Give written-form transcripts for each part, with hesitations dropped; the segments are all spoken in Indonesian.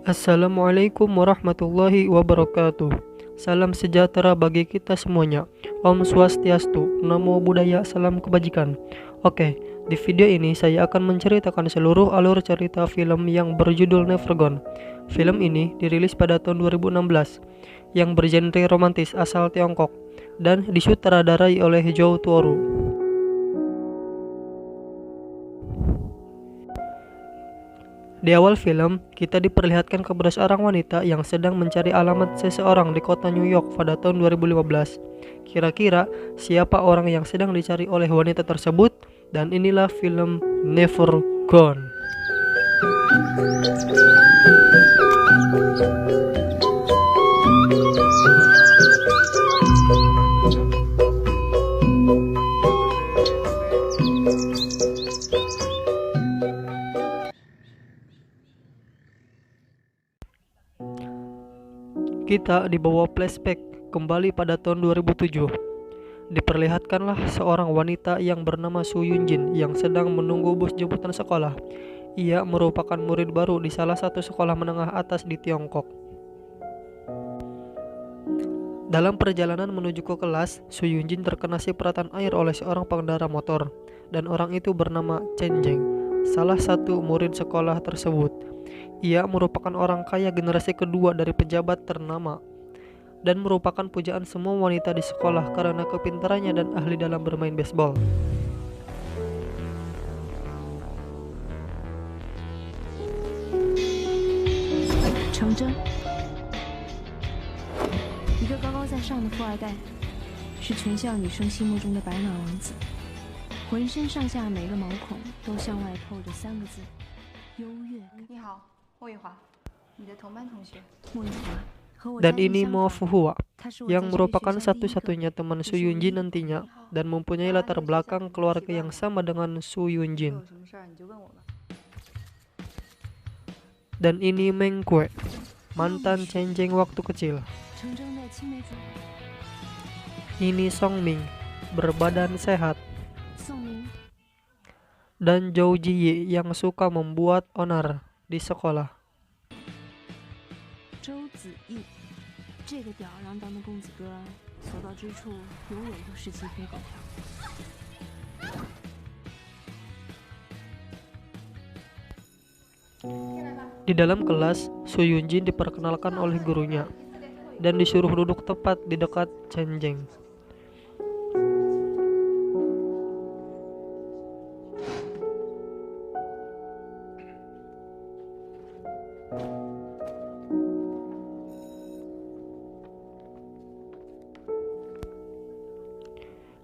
Assalamualaikum warahmatullahi wabarakatuh. Salam sejahtera bagi kita semuanya. Om Swastiastu, Namo Buddhaya, salam kebajikan. Oke, di video ini saya akan menceritakan seluruh alur cerita film yang berjudul Never Gone. Film ini dirilis pada tahun 2016, yang bergenre romantis asal Tiongkok dan disutradarai oleh Zhou Tuoru. Di awal film, kita diperlihatkan kepada seorang wanita yang sedang mencari alamat seseorang di kota New York pada tahun 2015. Kira-kira siapa orang yang sedang dicari oleh wanita tersebut? Dan inilah film Never Gone. Kita dibawa flashback kembali pada tahun 2007. Diperlihatkanlah seorang wanita yang bernama Su Yunjin yang sedang menunggu bus jemputan sekolah. Ia merupakan murid baru di salah satu sekolah menengah atas di Tiongkok. Dalam perjalanan menuju ke kelas, Su Yunjin terkena cipratan air oleh seorang pengendara motor, dan orang itu bernama Chen Jeng, salah satu murid sekolah tersebut. Ia merupakan orang kaya generasi kedua dari pejabat ternama dan merupakan pujaan semua wanita di sekolah karena kepintarannya dan ahli dalam bermain baseball.程真，一个高高在上的富二代，是全校女生心目中的白马王子，浑身上下每个毛孔都向外透着三个字：优越。你好，莫玉华，你的同班同学。莫玉华和我 Dan 家境 ini 相 Mo 仿， Fuhua 他是我 yang 在这个 merupakan 学校第一个 satu-satunya teman Su Yunjin nantinya dan mempunyai latar belakang keluarga yang sama dengan Su 有 Yunjin. 什么事儿你就问我吧。 Dan ini Meng Kue, mantan Chen Jeng waktu kecil. 程真的青梅竹马。 Ini Song Ming, berbadan sehat. 宋明， Dan Zhou Jiyi yang suka membuat onar di sekolah. 周子毅，这个吊儿郎当的公子哥，所到之处永远都是鸡飞狗跳。 Di dalam kelas, Su Yunjin diperkenalkan oleh gurunya dan disuruh duduk tepat di dekat Chen Jeng.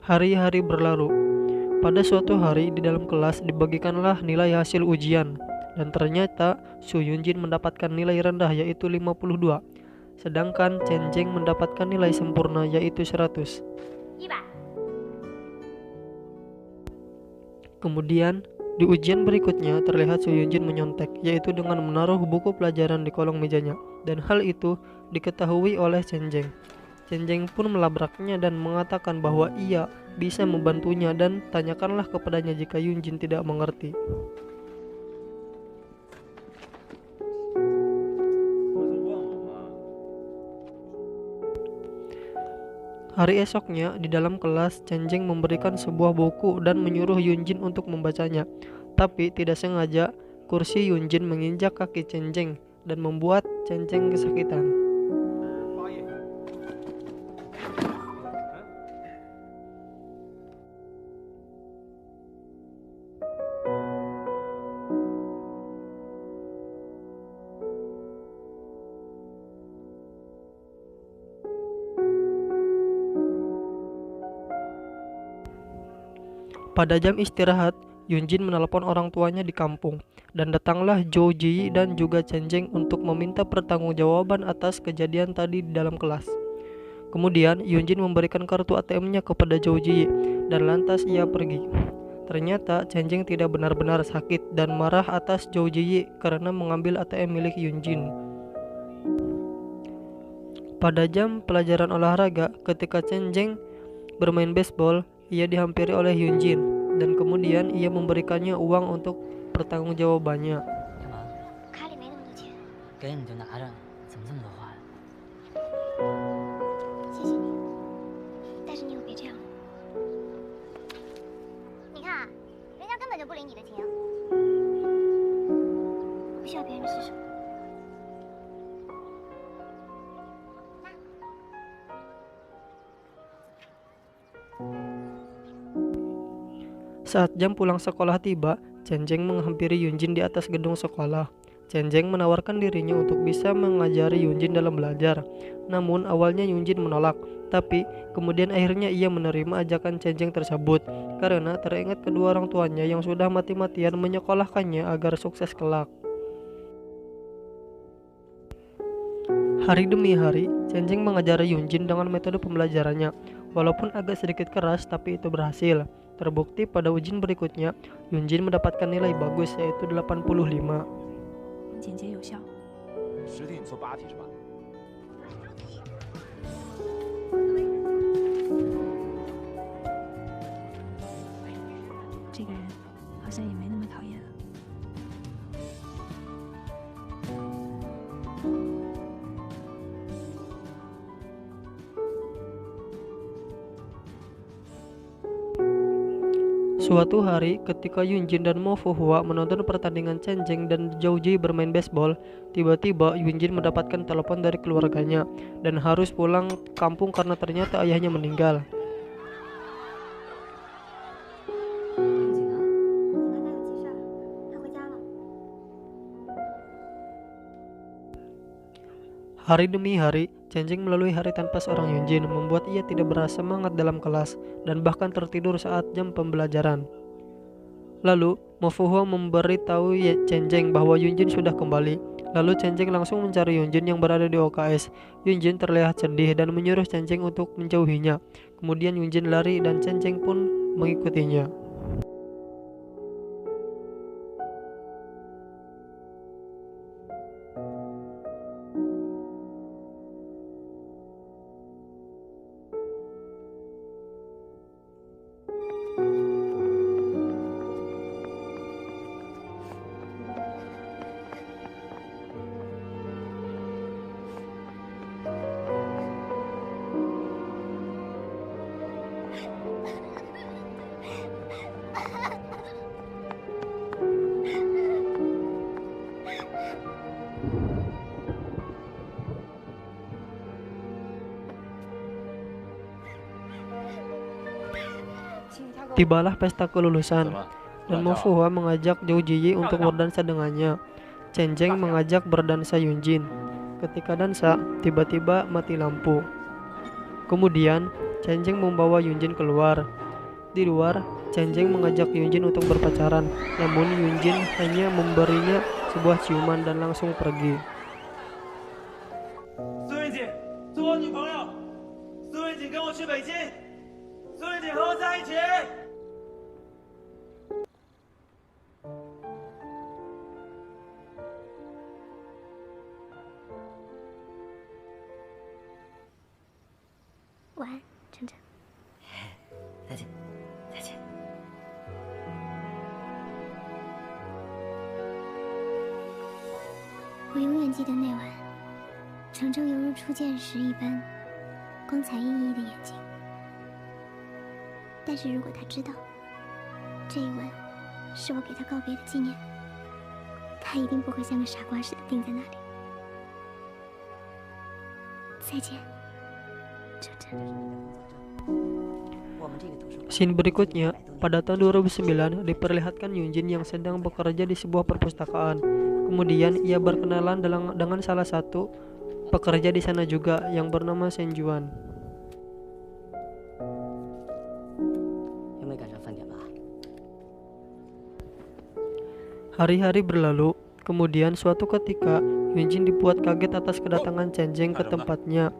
Hari-hari berlalu. Pada suatu hari di dalam kelas dibagikanlah nilai hasil ujian, dan ternyata Su Yunjin mendapatkan nilai rendah yaitu 52, sedangkan Chen Jeng mendapatkan nilai sempurna yaitu 100. Kemudian di ujian berikutnya terlihat Su Yunjin menyontek, yaitu dengan menaruh buku pelajaran di kolong mejanya, dan hal itu diketahui oleh Chen Jeng. Chen Jeng pun melabraknya dan mengatakan bahwa ia bisa membantunya dan tanyakanlah kepadanya jika Yunjin tidak mengerti. Hari esoknya di dalam kelas, Chen Jeng memberikan sebuah buku dan menyuruh Yunjin untuk membacanya. Tapi tidak sengaja kursi Yunjin menginjak kaki Chen Jeng dan membuat Chen Jeng kesakitan. Pada jam istirahat, Yunjin menelpon orang tuanya di kampung, dan datanglah Zhou Jiyi dan juga Chen Jeng untuk meminta pertanggungjawaban atas kejadian tadi di dalam kelas. Kemudian Yunjin memberikan kartu ATM-nya kepada Zhou Jiyi dan lantas ia pergi. Ternyata Chen Jeng tidak benar-benar sakit dan marah atas Zhou Jiyi karena mengambil ATM milik Yunjin. Pada jam pelajaran olahraga, ketika Chen Jeng bermain baseball, ia dihampiri oleh Yunjin dan kemudian ia memberikannya uang untuk pertanggungjawabannya. 卡里没那么多钱，给你就拿着，怎么这么多话呀？谢谢你，但是你有别这样了。你看啊，人家根本就不领你的情，不需要别人的施舍。Saat jam pulang sekolah tiba, Chen Zheng menghampiri Yunjin di atas gedung sekolah. Chen Zheng menawarkan dirinya untuk bisa mengajari Yunjin dalam belajar. Namun awalnya Yunjin menolak, tapi kemudian akhirnya ia menerima ajakan Chen Zheng tersebut karena teringat kedua orang tuanya yang sudah mati-matian menyekolahkannya agar sukses kelak. Hari demi hari, Chen Zheng mengajari Yunjin dengan metode pembelajarannya. Walaupun agak sedikit keras, tapi itu berhasil. Terbukti pada ujian berikutnya, Yunjin mendapatkan nilai bagus yaitu 85. 简洁有效。10题你做8题是吧？这个人好像也没那么讨厌了。Suatu hari, ketika Yunjin dan Mo Fuhua menonton pertandingan Chen Zheng dan Zhou Ji bermain baseball, tiba-tiba Yunjin mendapatkan telepon dari keluarganya dan harus pulang kampung karena ternyata ayahnya meninggal. 景啊，你奶奶有急事儿，她回家了。 Hari demi hari, Chen Zheng melalui hari tanpa seorang Yunjin membuat ia tidak berasa semangat dalam kelas dan bahkan tertidur saat jam pembelajaran. Lalu, Mo Fuhua memberitahu Chen Zheng bahwa Yunjin sudah kembali. Lalu Chen Zheng langsung mencari Yunjin yang berada di OKS. Yunjin terlihat sedih dan menyuruh Chen Zheng untuk menjauhinya. Kemudian Yunjin lari dan Chen Zheng pun mengikutinya. Tibalah pesta kelulusan, dan Mo Fuhua mengajak Zhou Ji untuk berdansa dengannya. Chen Zheng mengajak berdansa Yunjin. Ketika dansa, tiba-tiba mati lampu. Kemudian, Chen Zheng membawa Yunjin keluar. Di luar, Chen Zheng mengajak Yunjin untuk berpacaran, namun Yunjin hanya memberinya sebuah ciuman dan langsung pergi. 孙慧锦，做我女朋友。孙慧锦跟我去北京。孙慧锦和我在一起。晚安，晨晨。再见，再见。我永远记得那晚，程程犹如初见时一般，光彩熠熠的眼睛。但是如果他知道这一吻是我给他告别的纪念，他一定不会像个傻瓜似的定在那里。再见，晨晨。 Scene berikutnya, pada tahun 2009 diperlihatkan Yunjin yang sedang bekerja di sebuah perpustakaan. Kemudian ia berkenalan dengan salah satu pekerja di sana juga yang bernama Shen Juan. Hari-hari berlalu, kemudian suatu ketika Yunjin dibuat kaget atas kedatangan Chen Zheng ke tempatnya.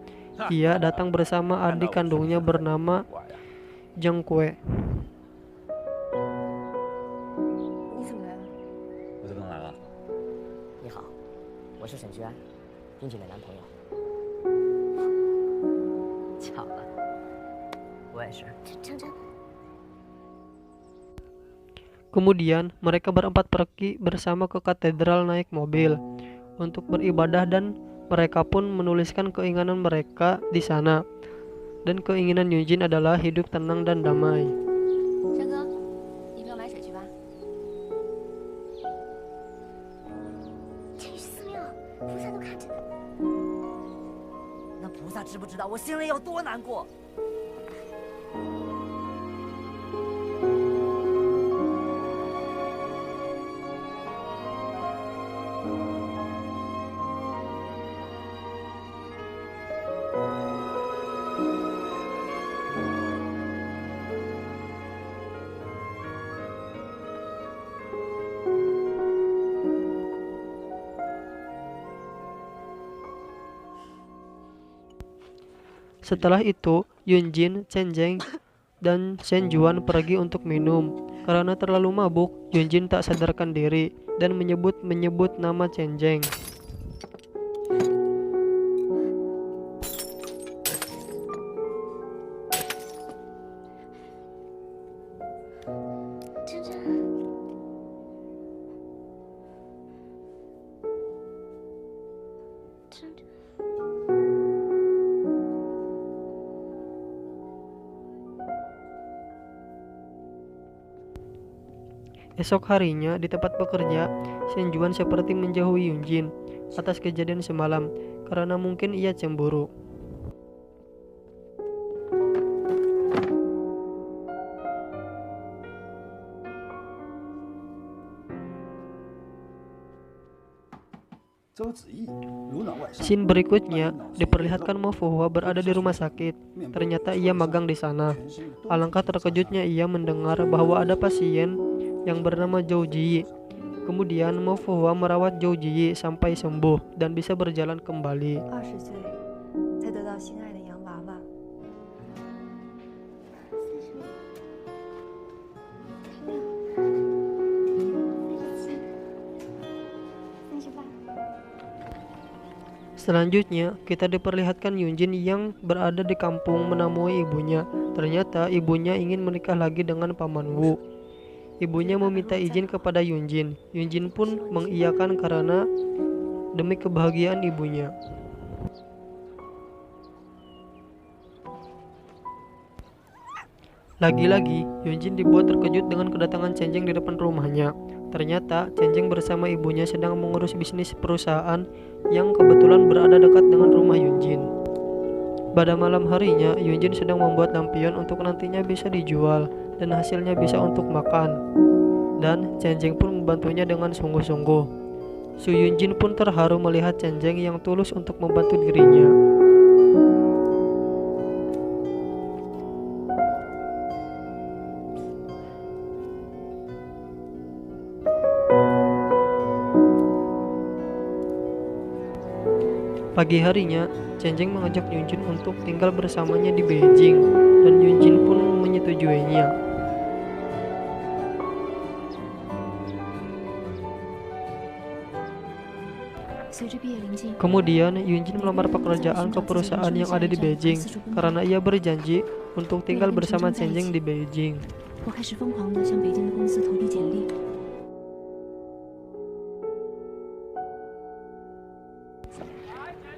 Ia datang bersama adik kandungnya bernama Zheng Kue. 你怎么来了？我就能来了。你好，我是沈居安，冰姐的男朋友。巧了，我也是。程程。 Kemudian mereka berempat pergi bersama ke katedral naik mobil. untuk beribadah dan mereka pun menuliskan keinginan mereka di sana. Dan keinginan Yunjin adalah hidup tenang dan damai. 山哥，你不要买水去吧？这里是寺庙，菩萨都看着呢。那菩萨知不知道我心里有多难过？Setelah itu, Yunjin, Cenjeng, dan Shenjuan pergi untuk minum. Karena terlalu mabuk, Yunjin tak sadarkan diri dan menyebut nama Cenjeng. Esok harinya di tempat bekerja, Shenjuan seperti menjauhi Yunjin atas kejadian semalam karena mungkin ia cemburu. Scene berikutnya diperlihatkan Mo Fuhua berada di rumah sakit. Ternyata ia magang di sana. Alangkah terkejutnya ia mendengar bahwa ada pasien yang bernama Zhou Jiyi. Kemudian Mo Fuhua merawat Zhou Jiyi sampai sembuh dan bisa berjalan kembali. 20岁才得到心爱的洋娃娃， Selanjutnya, kita diperlihatkan Yunjin yang berada di kampung menemui ibunya. Ternyata ibunya ingin menikah lagi dengan Paman Wu. Ibunya meminta izin kepada Yunjin. Yunjin pun mengiyakan karena demi kebahagiaan ibunya. Lagi-lagi, Yunjin dibuat terkejut dengan kedatangan Cenjeng di depan rumahnya. Ternyata, Cenjeng bersama ibunya sedang mengurus bisnis perusahaan yang kebetulan berada dekat dengan rumah Yunjin. Pada malam harinya, Yunjin sedang membuat lampion untuk nantinya bisa dijual dan hasilnya bisa untuk makan. Dan Cenjeng pun membantunya dengan sungguh-sungguh. Su Yunjin pun terharu melihat Cenjeng yang tulus untuk membantu dirinya. Pagi harinya, Cenjeng mengajak Yunjin untuk tinggal bersamanya di Beijing, dan Yunjin pun menyetujuinya. Kemudian, Yunjin melamar pekerjaan ke perusahaan yang ada di Beijing, karena ia berjanji untuk tinggal bersama Cenjeng di Beijing.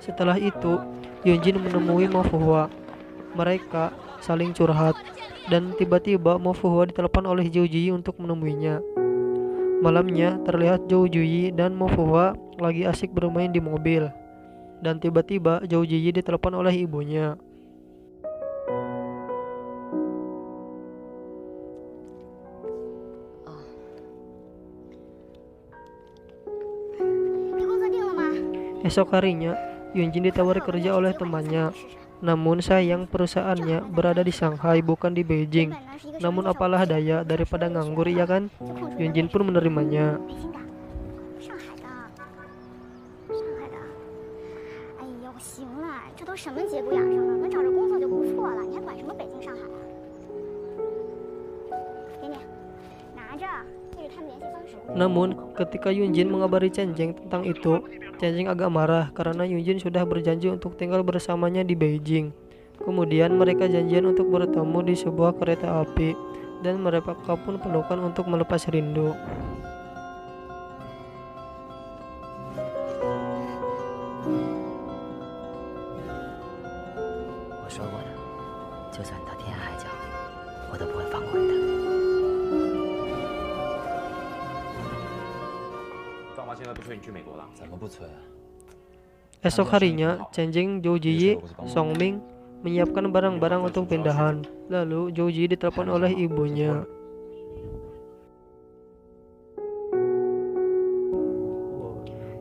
Setelah itu, Yunjin menemui Mo Fuhua. Mereka saling curhat, dan tiba-tiba Mo Fuhua ditelepon oleh Zhou Jiyi untuk menemuinya. Malamnya, terlihat Zhou Jiyi dan Mo Fuhua lagi asik bermain di mobil. Dan tiba-tiba Zhou Jiyi ditelepon oleh ibunya. Esok harinya, Yunjin ditawari kerja oleh temannya. Namun sayang perusahaannya berada di Shanghai bukan di Beijing. Namun apalah daya, daripada nganggur ya kan? Yunjin pun menerimanya. Namun, ketika Yunjin mengabari Cenjeng tentang itu, Cenjeng agak marah karena Yunjin sudah berjanji untuk tinggal bersamanya di Beijing. Kemudian mereka janjian untuk bertemu di sebuah kereta api, dan mereka pun pelukan untuk melepas rindu. 就算到天涯海角，我都不会放过你的。爸妈现在不催你去美国了？怎么不催啊？ Esok harinya, Chen-Jing, Zhou Ziyi, Songming menyiapkan barang-barang untuk pindahan. Lalu Zhou Ziyi ditelepon oleh ibunya.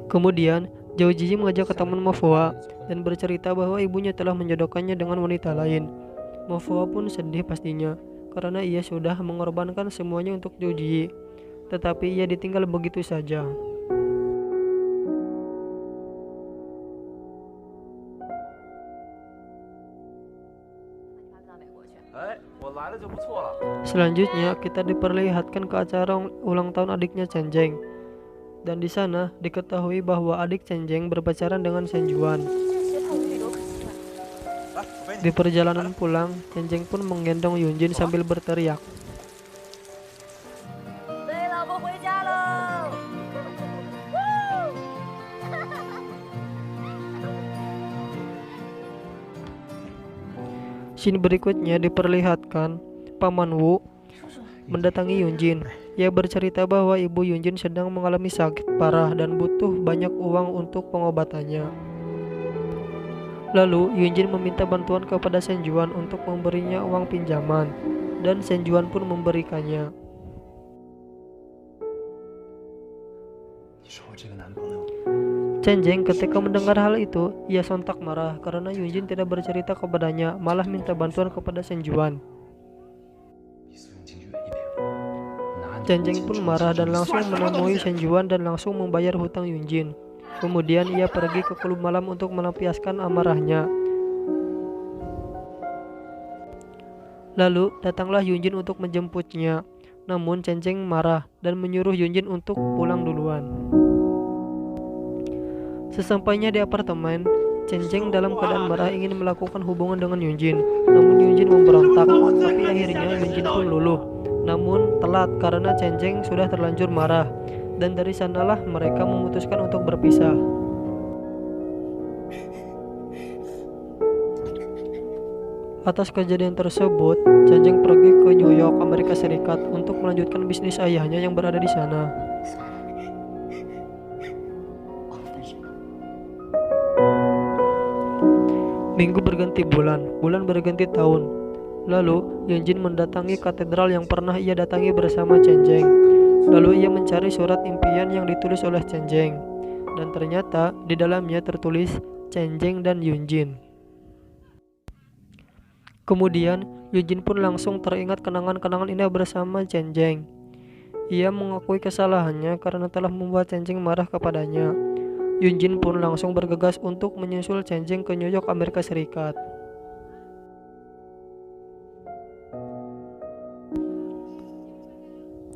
Kemudian Zhou Ziyi mengajak ke taman Mofua dan bercerita bahwa ibunya telah menjodohkannya dengan wanita lain. Mofua pun sedih pastinya karena ia sudah mengorbankan semuanya untuk Zhou Ziyi, tetapi ia ditinggal begitu saja. Selanjutnya kita diperlihatkan ke acara ulang tahun adiknya Chen-Jing. Dan di sana diketahui bahwa adik Chen-Jing berpacaran dengan Shen Juan. Di perjalanan pulang, Chen-Jing pun menggendong Yunjin sambil berteriak. Scene berikutnya diperlihatkan Paman Wu mendatangi Yunjin. Ia bercerita bahwa ibu Yunjin sedang mengalami sakit parah dan butuh banyak uang untuk pengobatannya. Lalu Yunjin meminta bantuan kepada Shen Juan untuk memberinya uang pinjaman, dan Shen Juan pun memberikannya. Chen-Jing ketika mendengar hal itu, ia sontak marah karena Yunjin tidak bercerita kepadanya, malah minta bantuan kepada Shen Juan. Chen-Jing pun marah dan langsung menemui Shen Juan dan langsung membayar hutang Yunjin. Kemudian ia pergi ke klub malam untuk melampiaskan amarahnya. Lalu datanglah Yunjin untuk menjemputnya. Namun Chen-Jing marah dan menyuruh Yunjin untuk pulang duluan. Sesampainya di apartemen, Chen-Jing dalam keadaan marah ingin melakukan hubungan dengan Yunjin. Namun Yunjin memberontak, tapi akhirnya Yunjin pun luluh. Namun telat karena Chen-Jing sudah terlanjur marah, dan dari sanalah mereka memutuskan untuk berpisah. Atas kejadian tersebut, Chen-Jing pergi ke New York, Amerika Serikat untuk melanjutkan bisnis ayahnya yang berada di sana. Minggu berganti bulan, bulan berganti tahun. Lalu Yunjin mendatangi katedral yang pernah ia datangi bersama Chen-Jing. Lalu ia mencari surat impian yang ditulis oleh Chen-Jing, dan ternyata di dalamnya tertulis Chen-Jing dan Yunjin. Kemudian Yunjin pun langsung teringat kenangan-kenangan indah bersama Chen-Jing. Ia mengakui kesalahannya karena telah membuat Chen-Jing marah kepadanya. Yunjin pun langsung bergegas untuk menyusul Chen-Jing ke New York, Amerika Serikat.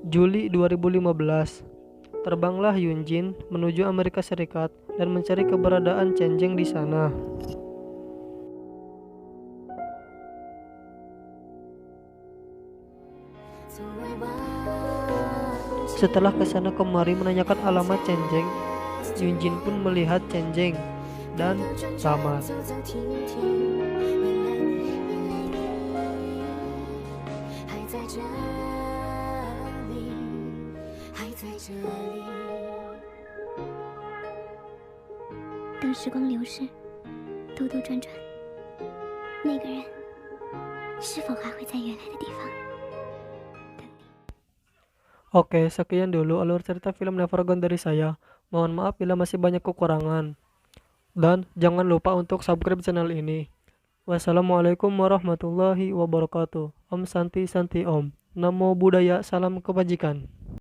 Juli 2015, terbanglah Yunjin menuju Amerika Serikat dan mencari keberadaan Chen-Jing di sana. Setelah kesana kemari menanyakan alamat Chen-Jing, Yunjin pun melihat Chen-Jing dan sama.等时光流逝，兜兜转转，那个人是否还会在原来的地方？ Oke, sekian dulu alur cerita film Never Gone dari saya. Mohon maaf bila masih banyak kekurangan. Dan jangan lupa untuk subscribe channel ini. Wassalamualaikum warahmatullahi wabarakatuh. Om Santi Santi Om. Namo Buddhaya, salam kebajikan.